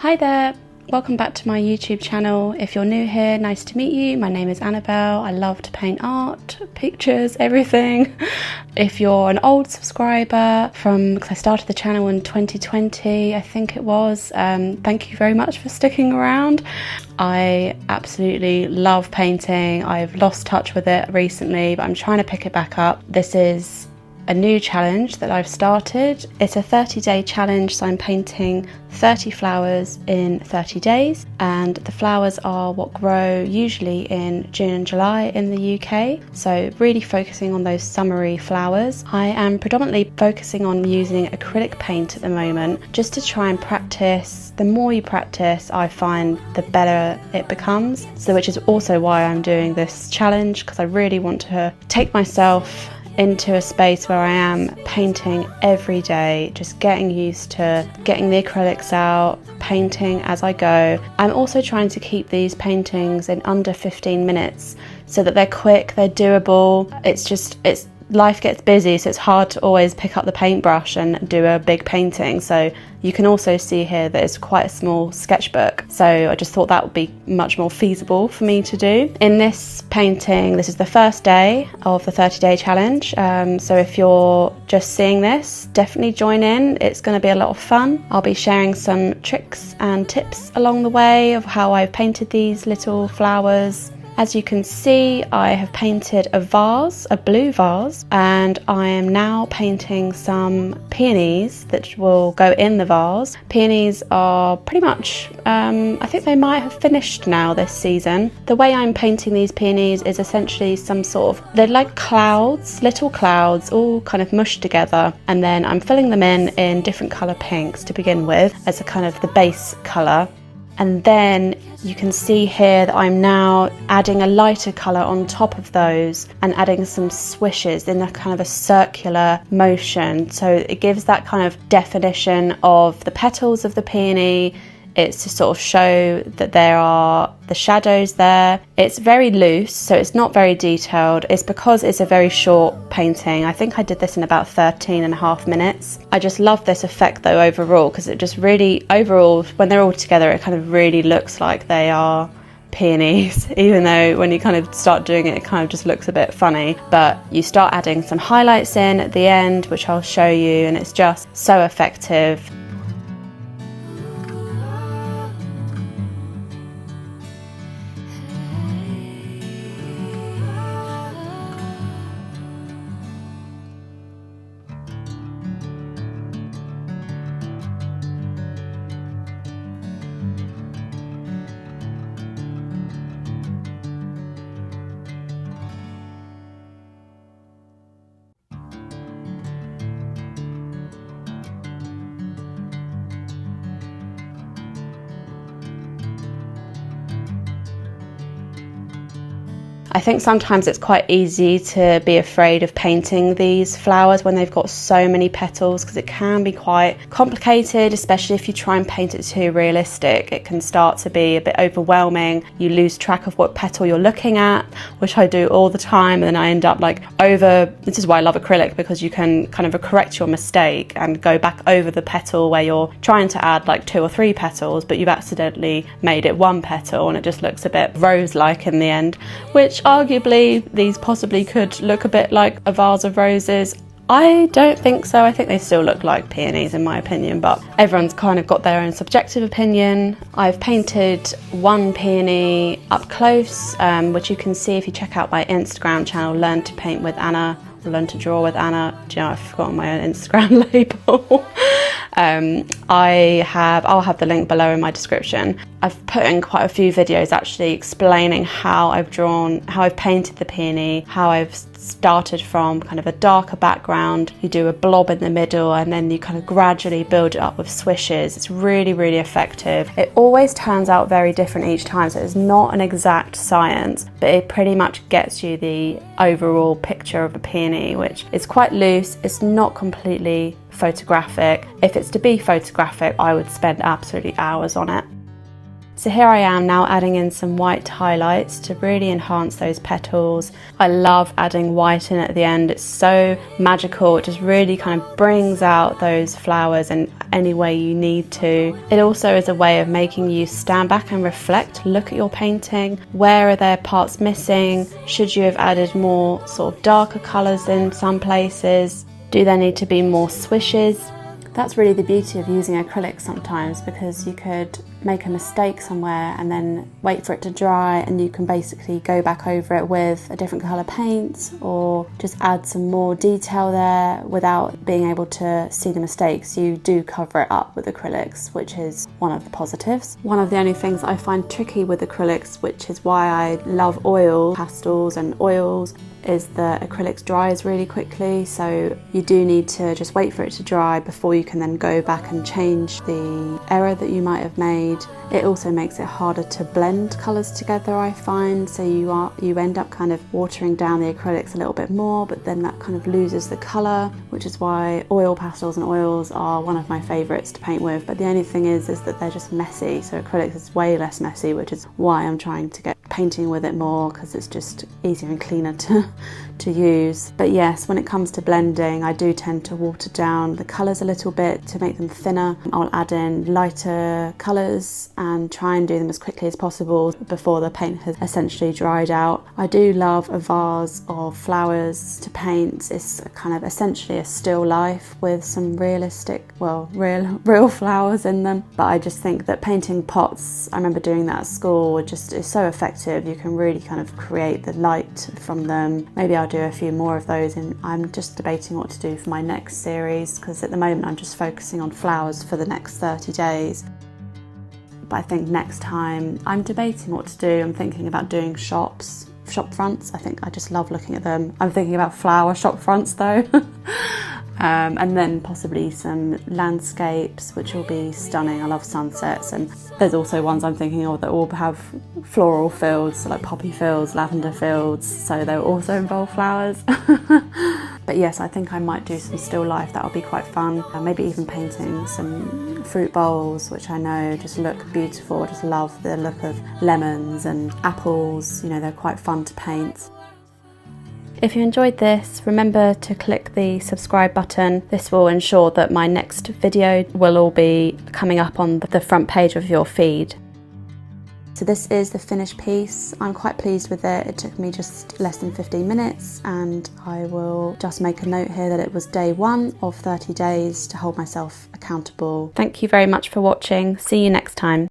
Hi there, welcome back to my YouTube channel. If you're new here, nice to meet you. My name is Annabelle. I love to paint art, pictures, everything. If you're an old subscriber because I started the channel in 2020, I think it was, thank you very much for sticking around. I absolutely love painting. I've lost touch with it recently, but I'm trying to pick it back up. This is a new challenge that I've started. It's a 30-day challenge, so I'm painting 30 flowers in 30 days, and the flowers are what grow usually in June and July in the UK, so really focusing on those summery flowers. I am predominantly focusing on using acrylic paint at the moment, just to try and practice. The more you practice, I find the better it becomes, so which is also why I'm doing this challenge, because I really want to take myself into a space where I am painting every day, just getting used to getting the acrylics out, painting as I go. I'm also trying to keep these paintings in under 15 minutes so that they're quick, they're doable. Life gets busy, so it's hard to always pick up the paintbrush and do a big painting. So you can also see here that it's quite a small sketchbook, so I just thought that would be much more feasible for me to do. In this painting, this is the first day of the 30-day challenge, so if you're just seeing this, definitely join in. It's going to be a lot of fun. I'll be sharing some tricks and tips along the way of how I've painted these little flowers. As you can see, I have painted a vase, a blue vase, and I am now painting some peonies that will go in the vase. Peonies are pretty much, I think they might have finished now this season. The way I'm painting these peonies is essentially they're like clouds, little clouds, all kind of mushed together, and then I'm filling them in different colour pinks to begin with as a kind of the base colour. And then you can see here that I'm now adding a lighter colour on top of those and adding some swishes in a kind of a circular motion. So it gives that kind of definition of the petals of the peony. It's to sort of show that there are the shadows there. It's very loose, so it's not very detailed. It's because it's a very short painting. I think I did this in about 13.5 minutes. I just love this effect though overall, because it just really, overall, when they're all together, it kind of really looks like they are peonies, even though when you kind of start doing it, it kind of just looks a bit funny. But you start adding some highlights in at the end, which I'll show you, and it's just so effective. I think sometimes it's quite easy to be afraid of painting these flowers when they've got so many petals, because it can be quite complicated, especially if you try and paint it too realistic. It can start to be a bit overwhelming. You lose track of what petal you're looking at, which I do all the time, and then I end up this is why I love acrylic, because you can kind of correct your mistake and go back over the petal where you're trying to add like 2 or 3 petals, but you've accidentally made it 1 petal and it just looks a bit rose-like in the end, which arguably these possibly could look a bit like a vase of roses. I don't think so. I think they still look like peonies in my opinion, but everyone's kind of got their own subjective opinion. I've painted one peony up close, which you can see if you check out my Instagram channel, Learntopaintwithanna, or Learn to Draw with Anna. Do you know, I've forgotten my own Instagram label. I'll have the link below in my description. I've put in quite a few videos actually explaining how I've painted the peony, how I've started from kind of a darker background. You do a blob in the middle and then you kind of gradually build it up with swishes. It's really, really effective. It always turns out very different each time, so it's not an exact science, but it pretty much gets you the overall picture of a peony, which is quite loose. It's not completely photographic. If it's to be photographic, I would spend absolutely hours on it. So here I am now adding in some white highlights to really enhance those petals. I love adding white in at the end. It's so magical. It just really kind of brings out those flowers in any way you need to. It also is a way of making you stand back and reflect, look at your painting. Where are there parts missing? Should you have added more sort of darker colours in some places? Do there need to be more swishes? That's really the beauty of using acrylics sometimes, because you could make a mistake somewhere and then wait for it to dry, and you can basically go back over it with a different colour paint or just add some more detail there without being able to see the mistakes. You do cover it up with acrylics, which is one of the positives. One of the only things I find tricky with acrylics, which is why I love oil pastels and oils, is that acrylics dries really quickly, so you do need to just wait for it to dry before you can then go back and change the error that you might have made. It also makes it harder to blend colours together, I find, so you end up kind of watering down the acrylics a little bit more, but then that kind of loses the colour, which is why oil pastels and oils are one of my favourites to paint with. But the only thing is that they're just messy, so acrylics is way less messy, which is why I'm trying to get painting with it more, because it's just easier and cleaner to use. But yes, when it comes to blending, I do tend to water down the colours a little bit to make them thinner. I'll add in lighter colours and try and do them as quickly as possible before the paint has essentially dried out. I do love a vase of flowers to paint. It's kind of essentially a still life with some realistic, well, real flowers in them. But I just think that painting pots, I remember doing that at school, is so effective. You can really kind of create the light from them. Maybe I'll do a few more of those, and I'm just debating what to do for my next series, because at the moment I'm just focusing on flowers for the next 30 days. But I think next time I'm debating what to do. I'm thinking about doing shop fronts. I think I just love looking at them. I'm thinking about flower shop fronts though. And then possibly some landscapes, which will be stunning. I love sunsets, and there's also ones I'm thinking of that will have floral fields, so like poppy fields, lavender fields, so they'll also involve flowers. But yes, I think I might do some still life. That'll be quite fun. Maybe even painting some fruit bowls, which I know just look beautiful. I just love the look of lemons and apples. You know, they're quite fun to paint. If you enjoyed this, remember to click the subscribe button. This will ensure that my next video will all be coming up on the front page of your feed. So this is the finished piece. I'm quite pleased with it. It took me just less than 15 minutes, and I will just make a note here that it was day 1 of 30 days to hold myself accountable. Thank you very much for watching. See you next time.